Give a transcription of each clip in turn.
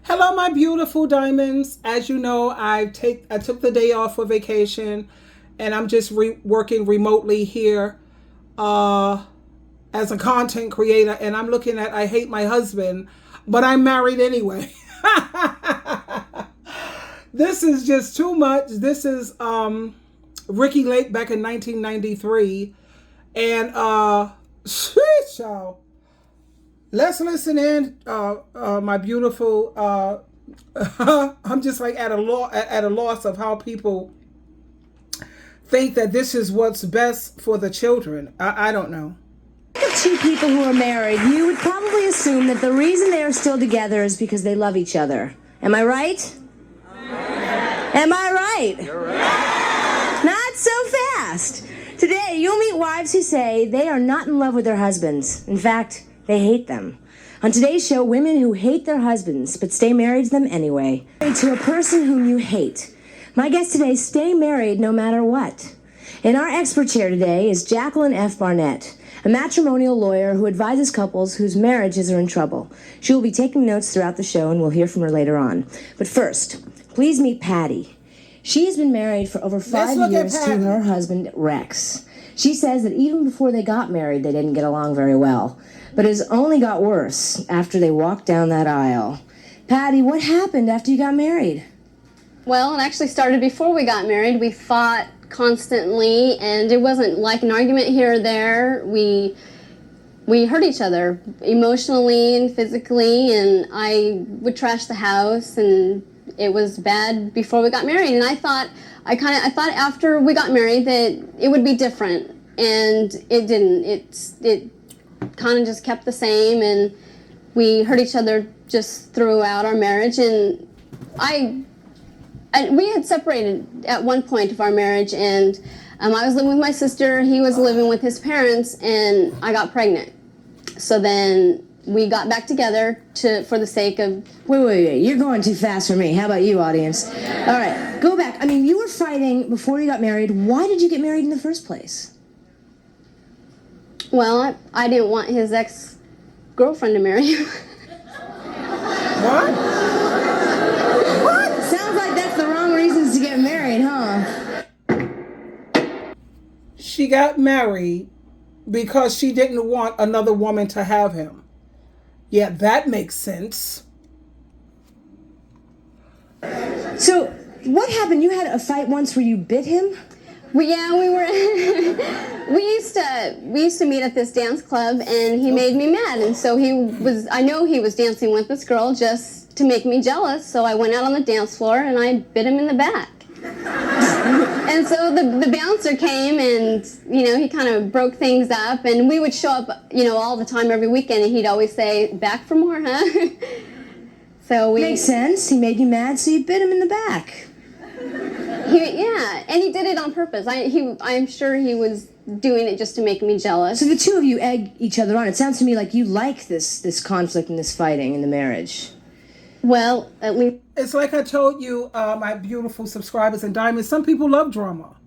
Hello, my beautiful diamonds. As you know, I took the day off for vacation, and I'm just working remotely here as a content creator. And I'm looking at I hate my husband, but I'm married anyway. This is just too much. This is Ricky Lake back in 1993, and child. Let's listen in, my beautiful. I'm just like at a loss of how people think that this is what's best for the children. I don't know. Of two people who are married, you would probably assume that the reason they are still together is because they love each other. Am I right? Am I right? You're right. Not so fast. Today, you'll meet wives who say they are not in love with their husbands. In fact, they hate them. On today's show, women who hate their husbands but stay married to them anyway. To a person whom you hate. My guest today, stay married no matter what. And our expert chair today is Jacqueline F. Barnett, a matrimonial lawyer who advises couples whose marriages are in trouble. She will be taking notes throughout the show, and we'll hear from her later on. But first, please meet Patty. She has been married for over 5 years to her husband, Rex. She says that even before they got married, they didn't get along very well. But it has only got worse after they walked down that aisle. Patty, what happened after you got married? Well, it actually started before we got married. We fought constantly, and it wasn't like an argument here or there. We hurt each other emotionally and physically, and I would trash the house, and it was bad before we got married. And I thought after we got married that it would be different, and it didn't. It kind of just kept the same, and we hurt each other just throughout our marriage. And we had separated at one point of our marriage, and I was living with my sister, he was living with his parents, and I got pregnant. So then we got back together for the sake of... Wait, you're going too fast for me. How about you, audience? All right, go back. I mean, you were fighting before you got married. Why did you get married in the first place? Well, I didn't want his ex-girlfriend to marry him. What? Sounds like that's the wrong reasons to get married, huh? She got married because she didn't want another woman to have him. Yeah, that makes sense. So, what happened? You had a fight once where you bit him? We were. we used to meet at this dance club, and he made me mad, and so I know he was dancing with this girl just to make me jealous. So I went out on the dance floor and I bit him in the back. And so the bouncer came, and he kind of broke things up, and we would show up all the time every weekend, and he'd always say, "Back for more, huh?" So makes sense. He made you mad, so you bit him in the back. And he did it on purpose. I'm sure he was doing it just to make me jealous. So the two of you egg each other on. It sounds to me like you like this conflict and this fighting in the marriage. Well, at least... It's like I told you, my beautiful subscribers and diamonds, some people love drama.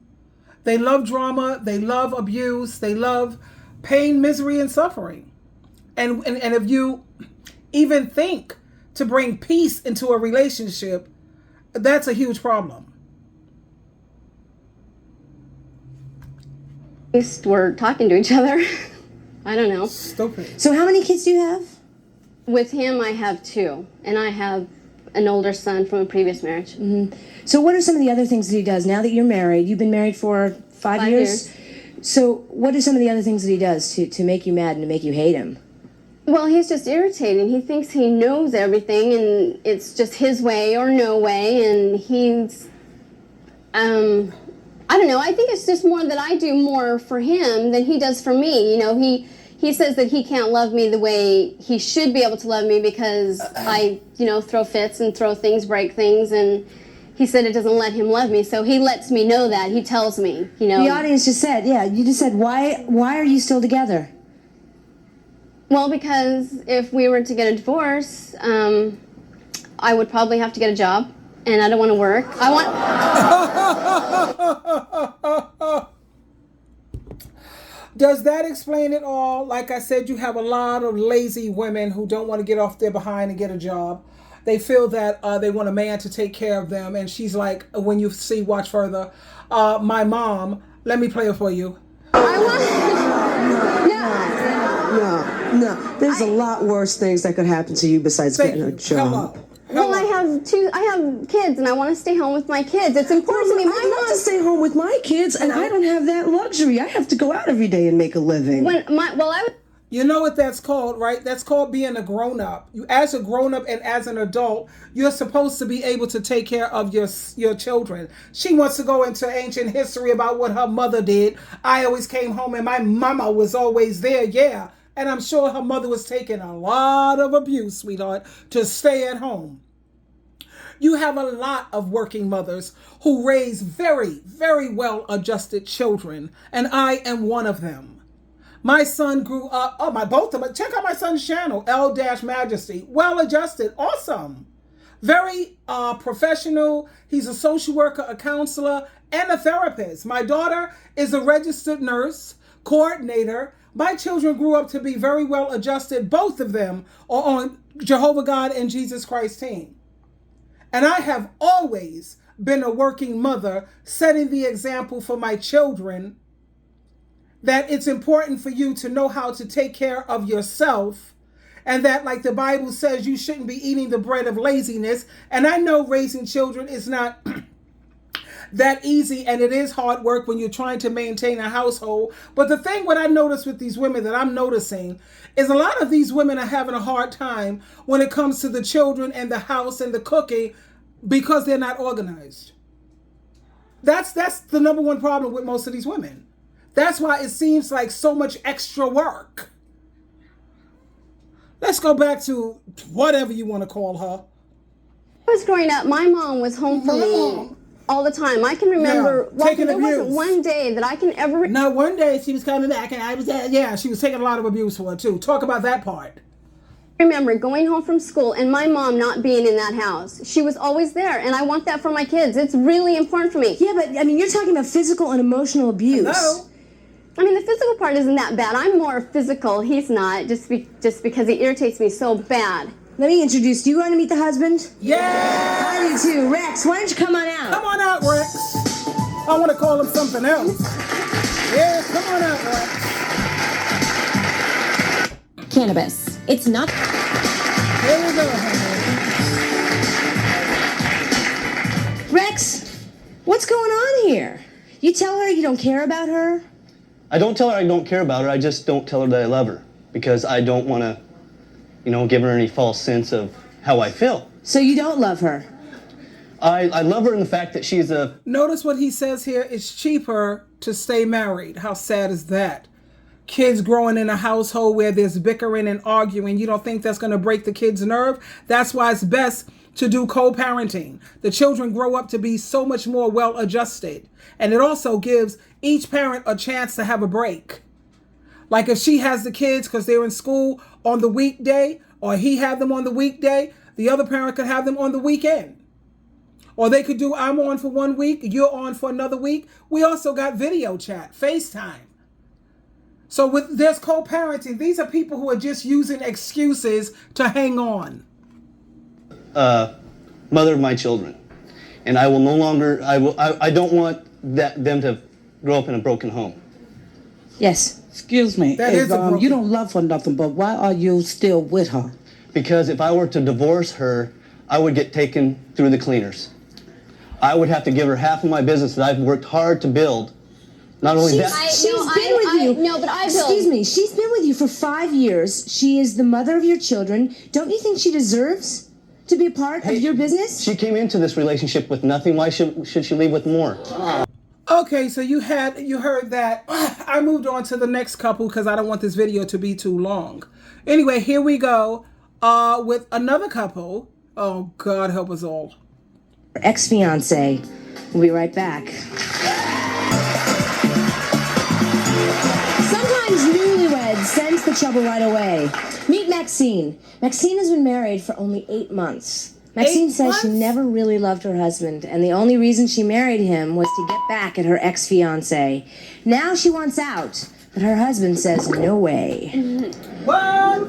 They love drama, they love abuse, they love pain, misery, and suffering. And if you even think to bring peace into a relationship, that's a huge problem. At least we're talking to each other. I don't know. Stupid. So how many kids do you have? With him, I have 2, and I have an older son from a previous marriage. Mm-hmm. So what are some of the other things that he does now that you're married? You've been married for 5 years? So what are some of the other things that he does to make you mad and to make you hate him? Well, he's just irritating. He thinks he knows everything, and it's just his way or no way, and he's... I don't know. I think it's just more that I do more for him than he does for me. He says that he can't love me the way he should be able to love me because I, throw fits and throw things, break things, and he said it doesn't let him love me. So he lets me know that. He tells me, The audience just said, you just said, why are you still together? Well, because if we were to get a divorce, I would probably have to get a job, and I don't want to work. Does that explain it all? Like I said, you have a lot of lazy women who don't want to get off their behind and get a job. they feel that they want a man to take care of them. And she's like, when you see, watch further, my mom, let me play it for you. No. There's a lot worse things that could happen to you besides getting a job. Well, I have kids, and I want to stay home with my kids. It's important to me. I want to stay home with my kids, and I don't have that luxury. I have to go out every day and make a living. You know what that's called, right? That's called being a grown-up. You, as a grown-up and as an adult, you're supposed to be able to take care of your children. She wants to go into ancient history about what her mother did. I always came home and my mama was always there, yeah. And I'm sure her mother was taking a lot of abuse, sweetheart, to stay at home. You have a lot of working mothers who raise very, very well-adjusted children, and I am one of them. My son grew up, both of them, check out my son's channel, L-Majesty, well-adjusted, awesome. Very professional. He's a social worker, a counselor, and a therapist. My daughter is a registered nurse, coordinator. My children grew up to be very well adjusted. Both of them are on Jehovah God and Jesus Christ team. And I have always been a working mother, setting the example for my children that it's important for you to know how to take care of yourself, and that, like the Bible says, you shouldn't be eating the bread of laziness. And I know raising children is not that easy, and it is hard work when you're trying to maintain a household. But the thing, what I notice with these women that I'm noticing is a lot of these women are having a hard time when it comes to the children and the house and the cooking because they're not organized. That's the number one problem with most of these women. That's why it seems like so much extra work. Let's go back to whatever you want to call her. I was growing up, my mom was home for me all the time. I can remember, there wasn't one day that I can ever... Not one day she was coming back and I was there. Yeah, she was taking a lot of abuse for her too. Talk about that part. I remember going home from school and my mom not being in that house. She was always there, and I want that for my kids. It's really important for me. Yeah, but I mean, you're talking about physical and emotional abuse. Hello? I mean, the physical part isn't that bad. I'm more physical. He's not, just because he irritates me so bad. Let me introduce you. You want to meet the husband? Yeah! I do too. Rex, why don't you come on out? Come on out, Rex. I want to call him something else. Yeah, come on out, Rex. Cannabis. It's not... Here we go, honey. Rex, what's going on here? You tell her you don't care about her? I don't tell her I don't care about her. I just don't tell her that I love her because I don't want to, give her any false sense of how I feel. So you don't love her? I love her in the fact that she's a... Notice what he says here. It's cheaper to stay married. How sad is that? Kids growing in a household where there's bickering and arguing. You don't think that's going to break the kid's nerve? That's why it's best to do co-parenting. The children grow up to be so much more well-adjusted. And it also gives each parent a chance to have a break. Like if she has the kids because they're in school on the weekday, or he had them on the weekday, the other parent could have them on the weekend. Or they could do, I'm on for 1 week, you're on for another week. We also got video chat, FaceTime. So there's co-parenting. These are people who are just using excuses to hang on. Mother of my children. And I will no longer, I don't want them to grow up in a broken home. Yes. Excuse me, That is a broken... you don't love her nothing, but why are you still with her? Because if I were to divorce her, I would get taken through the cleaners. I would have to give her half of my business that I've worked hard to build. Not only that... She's been with you. No, but I built... Excuse me, she's been with you for 5 years. She is the mother of your children. Don't you think she deserves to be a part of your business? She came into this relationship with nothing. Why should she leave with more? Okay, so you heard that. I moved on to the next couple because I don't want this video to be too long. Anyway, here we go with another couple. Oh, God help us all. Ex-fiance. We'll be right back. Sometimes newlyweds sense the trouble right away. Meet Maxine. Maxine has been married for only 8 months. Maxine says she never really loved her husband, and the only reason she married him was to get back at her ex-fiance. Now she wants out, but her husband says no way. What?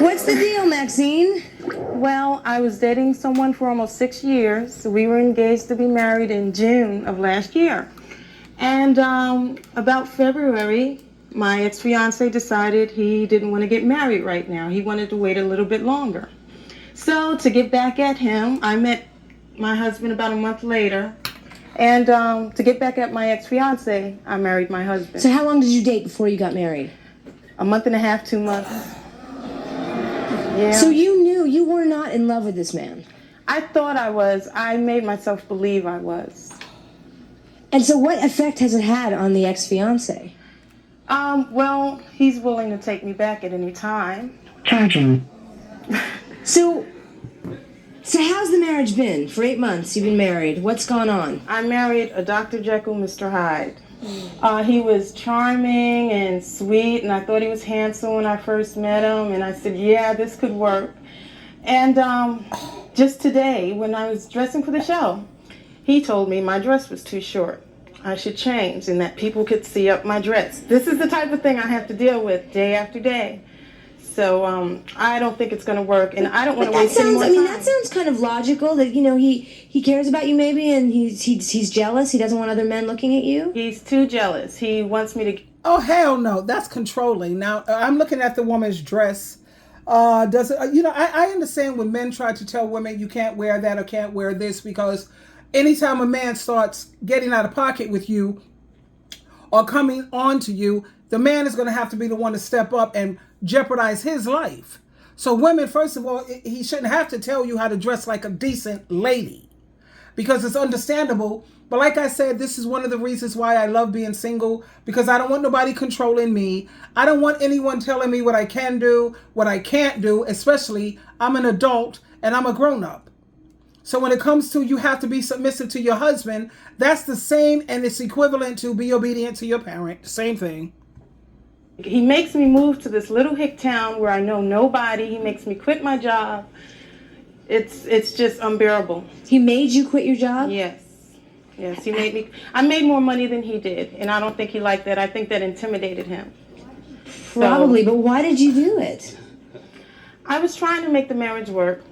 What's the deal, Maxine? Well, I was dating someone for almost 6 years. We were engaged to be married in June of last year. And about February, my ex-fiance decided he didn't want to get married right now. He wanted to wait a little bit longer. So to get back at him, I met my husband about a month later. And to get back at my ex-fiance, I married my husband. So how long did you date before you got married? A month and a half, 2 months. Yeah. So you knew you were not in love with this man. I thought I was. I made myself believe I was. And so what effect has it had on the ex-fiance? Well, he's willing to take me back at any time. So how's the marriage been? For 8 months, you've been married. What's gone on? I married a Dr. Jekyll, Mr. Hyde. He was charming and sweet, and I thought he was handsome when I first met him, and I said, yeah, this could work. And just today, when I was dressing for the show, he told me my dress was too short. I should change, and that people could see up my dress. This is the type of thing I have to deal with day after day. So I don't think it's going to work, and I don't want to waste any more time. That sounds kind of logical. That he cares about you maybe, and he's jealous. He doesn't want other men looking at you. He's too jealous. He wants me to. Oh hell no, that's controlling. Now I'm looking at the woman's dress. Does it? I understand when men try to tell women you can't wear that or can't wear this, because anytime a man starts getting out of pocket with you or coming on to you, the man is going to have to be the one to step up and jeopardize his life. So women, first of all, he shouldn't have to tell you how to dress like a decent lady, because it's understandable. But like I said, this is one of the reasons why I love being single, because I don't want nobody controlling me. I don't want anyone telling me what I can do, what I can't do, especially I'm an adult and I'm a grown-up. So when it comes to you have to be submissive to your husband, that's the same, and it's equivalent to be obedient to your parent. Same thing. He makes me move to this little hick town where I know nobody. He makes me quit my job. It's just unbearable. He made you quit your job? Yes. Yes, he made me. I made more money than he did, and I don't think he liked that. I think that intimidated him. Probably, but why did you do it? I was trying to make the marriage work.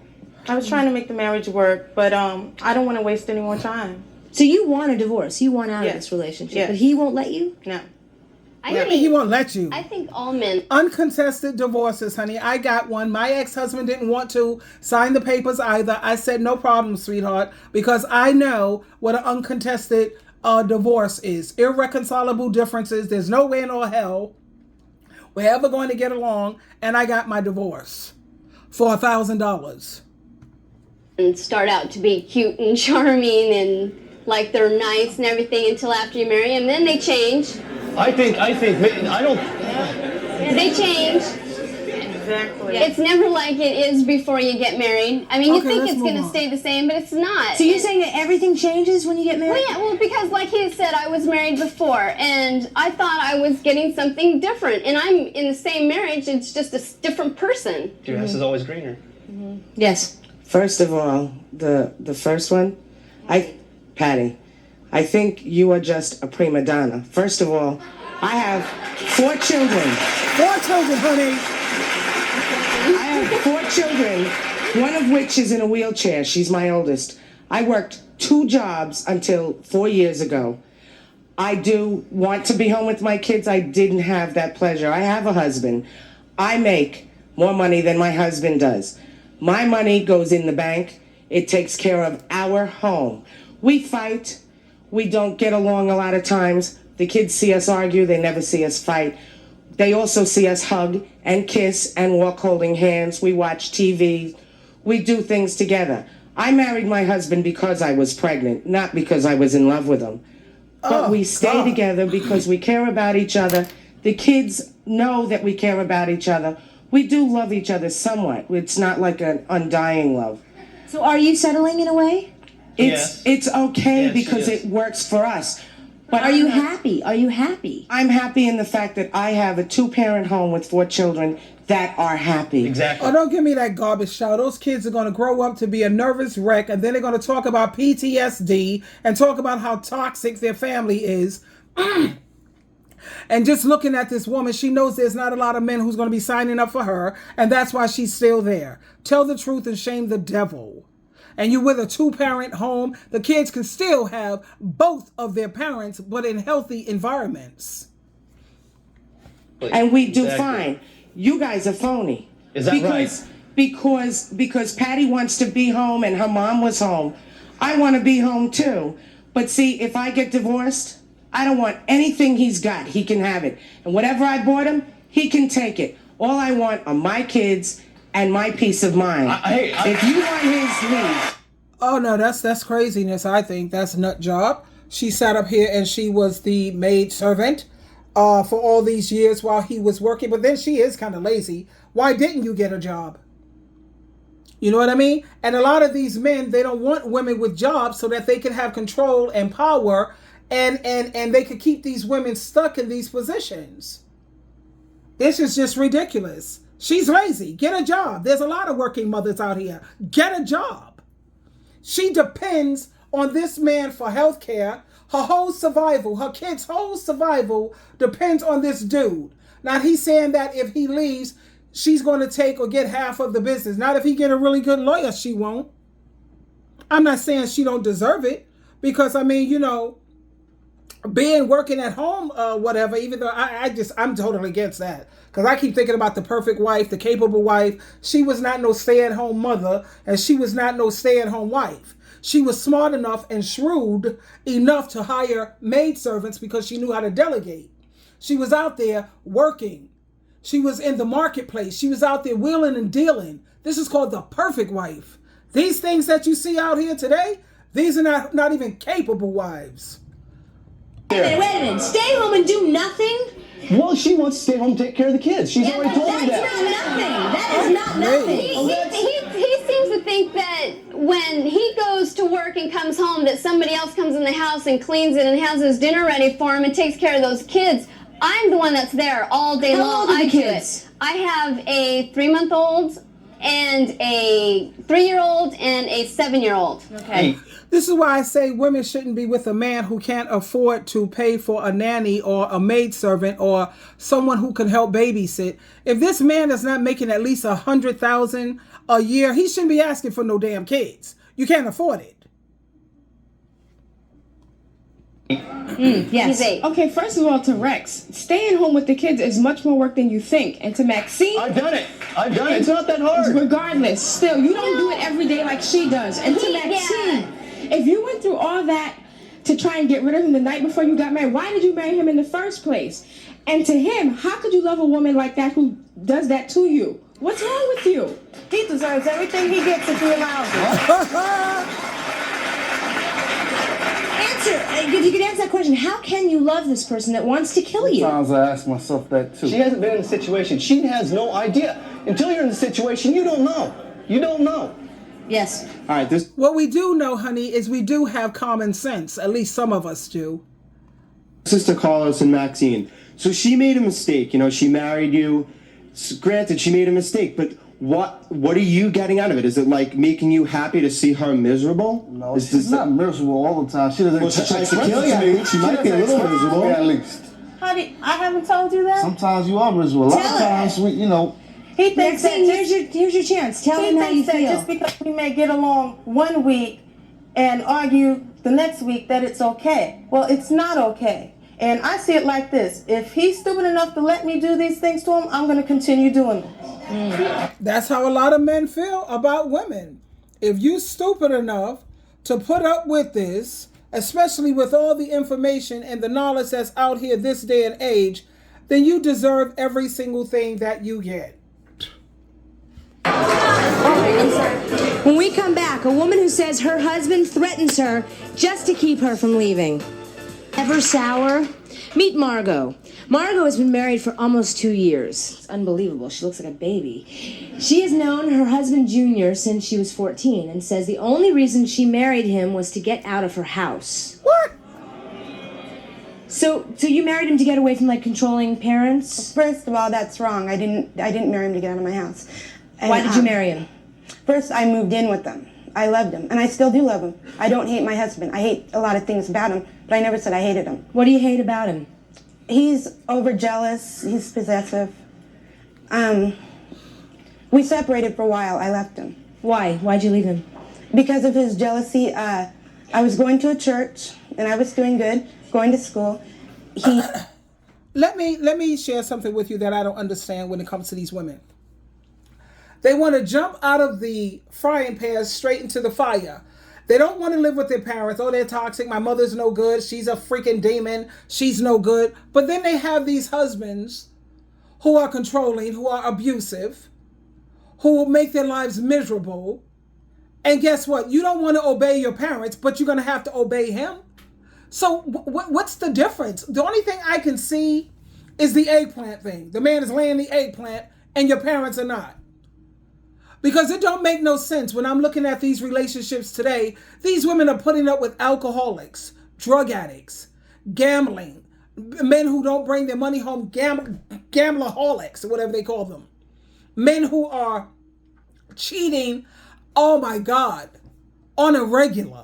But I don't want to waste any more time. So you want a divorce. You want out of this relationship. Yes. But he won't let you? No. I think he won't let you. I think all men. Uncontested divorces, honey. I got one. My ex-husband didn't want to sign the papers either. I said, no problem, sweetheart, because I know what an uncontested divorce is. Irreconcilable differences. There's no way in all hell we're ever going to get along. And I got my divorce for $1,000. And start out to be cute and charming and like they're nice and everything until after you marry them. Then they change. I don't. They change. Exactly. It's never like it is before you get married. I mean, you think it's going to stay the same, but it's not. So you're saying that everything changes when you get married? Well, yeah, well, because like he said, I was married before, and I thought I was getting something different. And I'm in the same marriage, it's just a different person. Your grass is always greener. Mm-hmm. Yes. First of all, the first one, Patty, I think you are just a prima donna. First of all, I have 4 children. 4 children, honey. I have 4 children, one of which is in a wheelchair. She's my oldest. I worked 2 jobs until 4 years ago. I do want to be home with my kids. I didn't have that pleasure. I have a husband. I make more money than my husband does. My money goes in the bank. It takes care of our home. We fight. We don't get along a lot of times. The kids see us argue. They never see us fight. They also see us hug and kiss and walk holding hands. We watch TV. We do things together. I married my husband because I was pregnant, not because I was in love with him. But we stay together because we care about each other. The kids know that we care about each other. We do love each other somewhat. It's not like an undying love. So are you settling in a way? It's okay because it works for us. But are you happy? Are you happy? I'm happy in the fact that I have a 2-parent home with 4 children that are happy. Exactly. Oh, don't give me that garbage shout. Those kids are going to grow up to be a nervous wreck, and then they're going to talk about PTSD and talk about how toxic their family is. And just looking at this woman, she knows there's not a lot of men who's going to be signing up for her, and that's why she's still there. Tell the truth and shame the devil. And you with a 2-parent home, the kids can still have both of their parents, but in healthy environments. And we do fine. You guys are phony. Is that right? Because Patty wants to be home and her mom was home. I want to be home too. But see, if I get divorced, I don't want anything he's got. He can have it. And whatever I bought him, he can take it. All I want are my kids and my peace of mind. If you want his, leave. Oh no, that's craziness. I think that's nut job. She sat up here and she was the maid servant for all these years while he was working. But then she is kind of lazy. Why didn't you get a job? You know what I mean? And a lot of these men, they don't want women with jobs so that they can have control and power, and they could keep these women stuck in these positions. This is just ridiculous. She's lazy. Get a job. There's a lot of working mothers out here. Get a job. She depends on this man for health care. Her whole survival, her kids' whole survival depends on this dude. Now, he's saying that if he leaves, she's going to take or get half of the business. Not if he get a really good lawyer, she won't. I'm not saying she don't deserve it, because I mean, you know, working at home, whatever, even though I'm totally against that. Because I keep thinking about the perfect wife, the capable wife. She was not no stay-at-home mother, and she was not no stay-at-home wife. She was smart enough and shrewd enough to hire maidservants because she knew how to delegate. She was out there working. She was in the marketplace. She was out there wheeling and dealing. This is called the perfect wife. These things that you see out here today, these are not even capable wives. Wait a minute. Stay home and do nothing? Well, she wants to stay home and take care of the kids. She's already told me that. That is not nothing. He seems to think that when he goes to work and comes home, that somebody else comes in the house and cleans it and has his dinner ready for him and takes care of those kids. I'm the one that's there all day long. How old are the kids? I have a 3-month-old and a 3-year-old and a 7-year-old. Okay. This is why I say women shouldn't be with a man who can't afford to pay for a nanny or a maidservant or someone who can help babysit. If this man is not making at least $100,000 a year, he shouldn't be asking for no damn kids. You can't afford it. Yes. He's 8. Okay, first of all, to Rex, staying home with the kids is much more work than you think. And to Maxine, I've done it. It's not that hard. regardless, still, you don't do it every day like she does. And to Maxine, if you went through all that to try and get rid of him the night before you got married, why did you marry him in the first place? And to him, how could you love a woman like that who does that to you? What's wrong with you? He deserves everything he gets if he allows it. If you could answer that question, how can you love this person that wants to kill you? Sometimes I ask myself that too. She hasn't been in the situation. She has no idea. Until you're in the situation, you don't know. You don't know. Yes. All right, this. What we do know, honey, is we do have common sense. At least some of us do. Sister Carlos and Maxine. So she made a mistake. You know, she married you. Granted, she made a mistake, but what are you getting out of it? Is it like making you happy to see her miserable? No, she's not miserable all the time. She doesn't. Well, she tries to kill you. She might be a little miserable. At least. Honey, I haven't told you that. Sometimes you are miserable. A lot of times, you know. He thinks Maxine, that here's your chance. Tell him how you thinks that feel. just because we may get along one week and argue the next week that it's okay. Well, it's not okay. And I see it like this. If he's stupid enough to let me do these things to him, I'm going to continue doing them. That's how a lot of men feel about women. If you stupid enough to put up with this, especially with all the information and the knowledge that's out here this day and age, then you deserve every single thing that you get. When we come back, a woman who says her husband threatens her just to keep her from leaving. Ever sour? Meet Margot. Margot has been married for almost 2 years. It's unbelievable. She looks like a baby. She has known her husband Junior since she was 14 and says the only reason she married him was to get out of her house. What? So you married him to get away from like controlling parents? First of all, that's wrong. I didn't marry him to get out of my house. And, Why did you marry him? First, I moved in with them. I loved him, and I still do love him. I don't hate my husband. I hate a lot of things about him, but I never said I hated him. What do you hate about him? He's overjealous. He's possessive. We separated for a while. I left him. Why? Why'd you leave him? Because of his jealousy. I was going to a church, and I was doing good, going to school. Let me share something with you that I don't understand when it comes to these women. They want to jump out of the frying pan straight into the fire. They don't want to live with their parents. Oh, they're toxic. My mother's no good. She's a freaking demon. She's no good. But then they have these husbands who are controlling, who are abusive, who will make their lives miserable. And guess what? You don't want to obey your parents, but you're going to have to obey him. So what's the difference? The only thing I can see is the eggplant thing. The man is laying the eggplant and your parents are not. Because it don't make no sense when I'm looking at these relationships today. These women are putting up with alcoholics, drug addicts, gambling, men who don't bring their money home, gamblerholics or whatever they call them. Men who are cheating, oh my God, on a regular.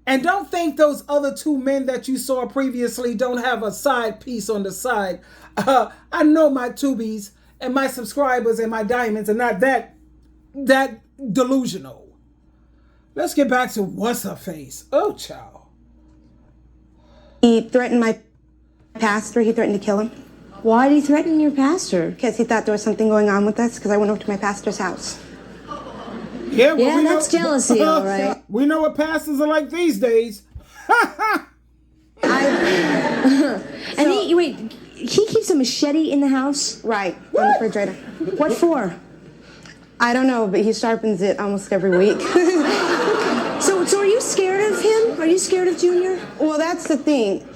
And don't think those other two men that you saw previously don't have a side piece on the side. I know my tubies and my subscribers and my diamonds are not that delusional. Let's get back to what's her face. Oh, child. He threatened my pastor. He threatened to kill him. Why did he threaten your pastor? Because he thought there was something going on with us, because I went over to my pastor's house. Yeah, well, yeah, that's jealousy, all right. We know what pastors are like these days. And he keeps a machete in the house? Right, on the refrigerator. What for? I don't know, but he sharpens it almost every week. So are you scared of him? Are you scared of Junior? Well, that's the thing.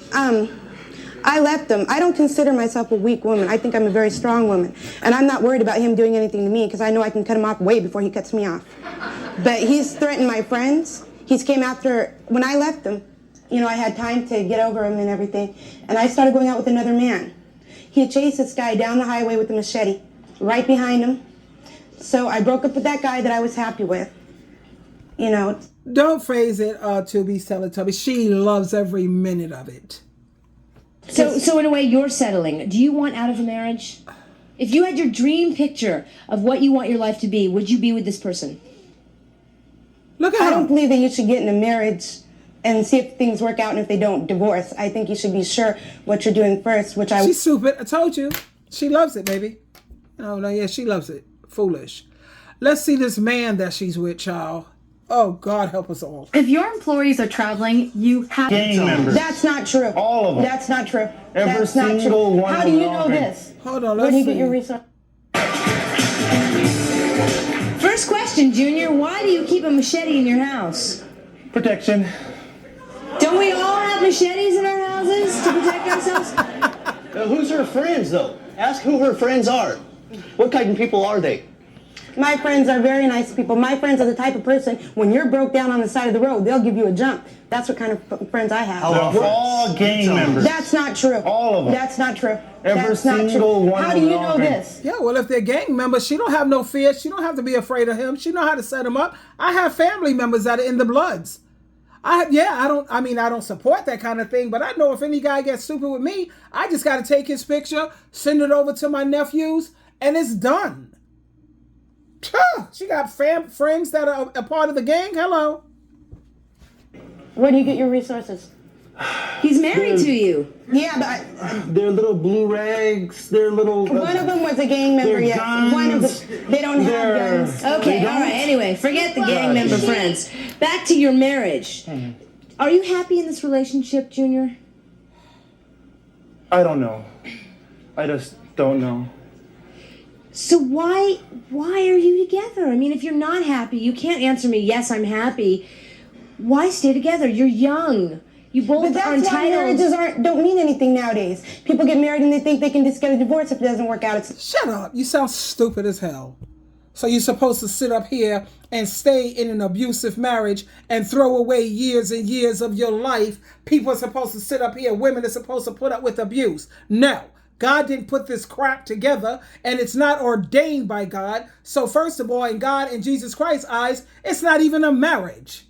I left him. I don't consider myself a weak woman. I think I'm a very strong woman. And I'm not worried about him doing anything to me because I know I can cut him off way before he cuts me off. But he's threatened my friends. He's came after, when I left him, you know, I had time to get over him and everything. And I started going out with another man. He chased this guy down the highway with a machete, right behind him. So I broke up with that guy that I was happy with. You know. Don't phrase it, Tubies, Teletubbies. She loves every minute of it. So in a way, you're settling. Do you want out of a marriage? If you had your dream picture of what you want your life to be, would you be with this person? Look at I her. don't believe that you should get in a marriage and see if things work out, and if they don't, divorce. I think you should be sure what you're doing first, which She's stupid. I told you. She loves it, baby. Oh, no, yeah, she loves it. Foolish. Let's see this man that she's with, child. Oh, God help us all. If your employees are traveling, you have gang members. That's not true. All of them. That's not true. Every That's not single true. one How of do you them know are. this? Hold on, Where let's do you see. get your research? First question, Junior. Why do you keep a machete in your house? Protection. Don't we all have machetes in our houses to protect ourselves? Who's her friends, though? Ask who her friends are. What kind of people are they? My friends are very nice people. My friends are the type of person, when you're broke down on the side of the road, they'll give you a jump. That's what kind of friends I have. They're all gang members. That's not true. All of them. That's not true. Every That's not single true. one How of do them you are know gang. this? Yeah, well, if they're gang members, she don't have no fear. She don't have to be afraid of him. She know how to set him up. I have family members that are in the Bloods. I don't support that kind of thing, but I know if any guy gets stupid with me, I just got to take his picture, send it over to my nephews, and it's done. She got friends that are a part of the gang. Hello. Where do you get your resources? He's married to you. Yeah, but They're little blue rags. They're little. one of them was a gang member. They're Yes, one of guns. them. They don't have guns. Okay, all right. Anyway, forget the gang member friends. Back to your marriage. Are you happy in this relationship, Junior? I don't know. I just don't know. So why are you together? I mean, if you're not happy, you can't answer me, yes, I'm happy. Why stay together? You're young. You both But that's are why entitled. marriages don't mean anything nowadays. People get married and they think they can just get a divorce if it doesn't work out. Shut up. You sound stupid as hell. So you're supposed to sit up here and stay in an abusive marriage and throw away years and years of your life. People are supposed to sit up here. Women are supposed to put up with abuse. No. God didn't put this crap together, and it's not ordained by God. So first of all, in God and Jesus Christ's eyes, it's not even a marriage.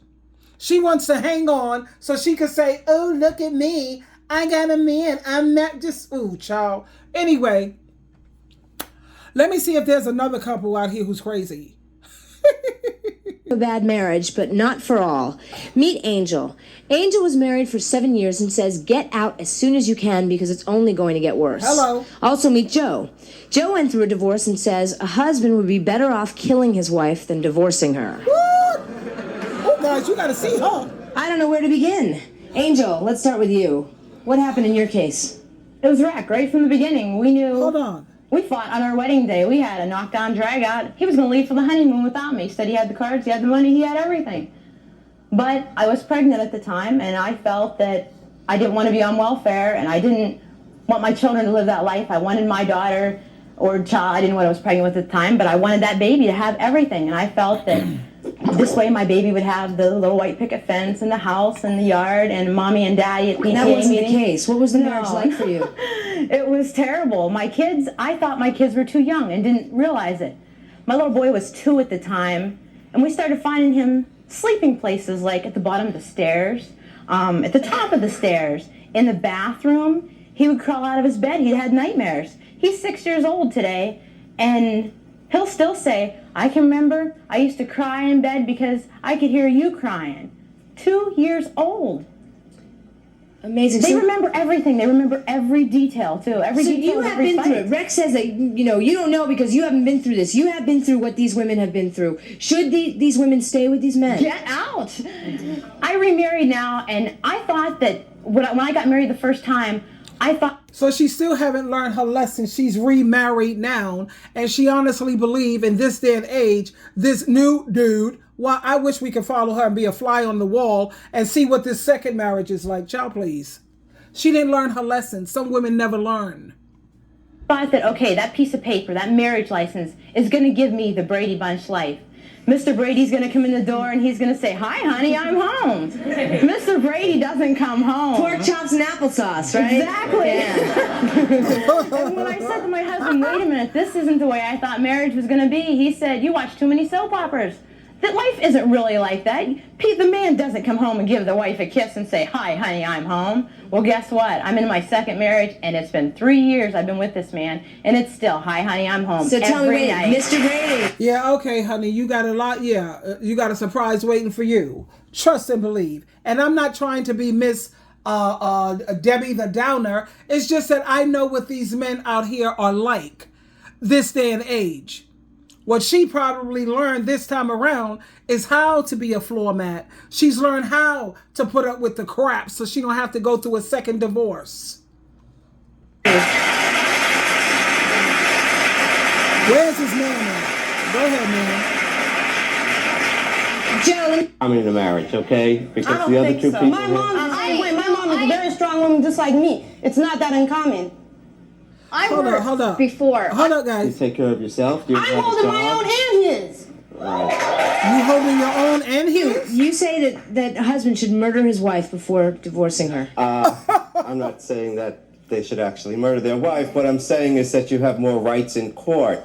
She wants to hang on so she can say, oh, look at me. I got a man. I'm not just, ooh, child. Anyway, let me see if there's another couple out here who's crazy. A bad marriage, but not for all. Meet Angel. Angel was married for 7 years and says get out as soon as you can because it's only going to get worse. Hello. Also meet Joe. Joe went through a divorce and says a husband would be better off killing his wife than divorcing her. What? Oh, guys, you got to see her. I don't know where to begin. Angel, let's start with you. What happened in your case? It was wreck right from the beginning. We knew. Hold on. We fought on our wedding day. We had a knockdown, drag out. He was going to leave for the honeymoon without me. He said he had the cards, he had the money, he had everything. But I was pregnant at the time, and I felt that I didn't want to be on welfare, and I didn't want my children to live that life. I wanted my daughter or child. I didn't know what I was pregnant with at the time, but I wanted that baby to have everything. And I felt that this way my baby would have the little white picket fence and the house and the yard and mommy and daddy at PTA meetings. That wasn't the case. What was the marriage like for you? It was terrible. My kids, I thought my kids were too young and didn't realize it. My little boy was 2 at the time, and we started finding him sleeping places like at the bottom of the stairs, at the top of the stairs, in the bathroom. He would crawl out of his bed. He had nightmares. He's 6 years old today, and he'll still say, I can remember I used to cry in bed because I could hear you crying. 2 years old. Amazing. They remember everything. They remember every detail, too. Every detail. You have been through it. Rex says that, you don't know because you haven't been through this. You have been through what these women have been through. Should these women stay with these men? Get out. I remarried now, and I thought that when I got married the first time, I thought... So she still haven't learned her lesson. She's remarried now, and she honestly believes in this day and age, this new dude, well, I wish we could follow her and be a fly on the wall and see what this second marriage is like. Child, please. She didn't learn her lesson. Some women never learn. Thought that, okay, that piece of paper, that marriage license is going to give me the Brady Bunch life. Mr. Brady's going to come in the door and he's going to say, hi, honey, I'm home. Mr. Brady doesn't come home. Pork chops and applesauce, right? Exactly. Yeah. And when I said to my husband, wait a minute, this isn't the way I thought marriage was going to be, he said, you watch too many soap operas. That life isn't really like that. The man doesn't come home and give the wife a kiss and say, hi, honey, I'm home. Well, guess what? I'm in my second marriage, and it's been 3 years I've been with this man, and it's still, hi, honey, I'm home. So tell me, night. Mr. Brady. Yeah, okay, honey, you got a lot, you got a surprise waiting for you. Trust and believe. And I'm not trying to be Miss Debbie the Downer. It's just that I know what these men out here are like this day and age. What she probably learned this time around is how to be a floor mat. She's learned how to put up with the crap so she don't have to go through a second divorce. Where's his man at? Go ahead, man. Joe. I'm in a marriage, okay? Because the other two people... My mom is a very strong woman just like me. It's not that uncommon. Hold up. Before. Hold up, guys. You take care of yourself. You I'm holding my own and his. Right. You holding your own and his. You say that a husband should murder his wife before divorcing her. I'm not saying that they should actually murder their wife. What I'm saying is that you have more rights in court.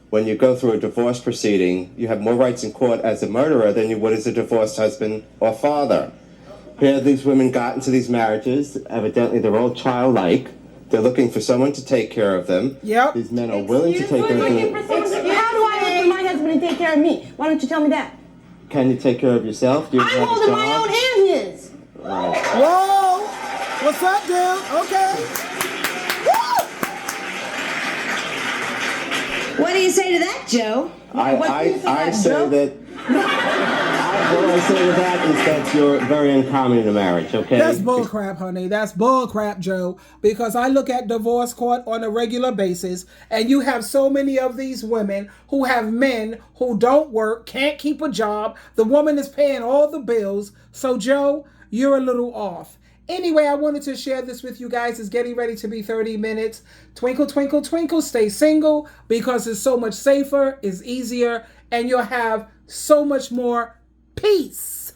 When you go through a divorce proceeding, you have more rights in court as a murderer than you would as a divorced husband or father. Here these women got into these marriages. Evidently, they're all childlike. They're looking for someone to take care of them. Yep. These men are willing to take care of them. How do I look for my husband to take care of me? Why don't you tell me that? Can you take care of yourself? Do you I'm have a holding job? my own and his. Right. Whoa! What's up, dude? Okay. Woo! What do you say to that, Joe? I say that. What I say to that is that you're very uncommon in a marriage, okay? That's bullcrap, honey. That's bullcrap, Joe. Because I look at divorce court on a regular basis, and you have so many of these women who have men who don't work, can't keep a job. The woman is paying all the bills. So, Joe, you're a little off. Anyway, I wanted to share this with you guys. It's getting ready to be 30 minutes. Twinkle, twinkle, twinkle. Stay single because it's so much safer, it's easier, and you'll have so much more peace.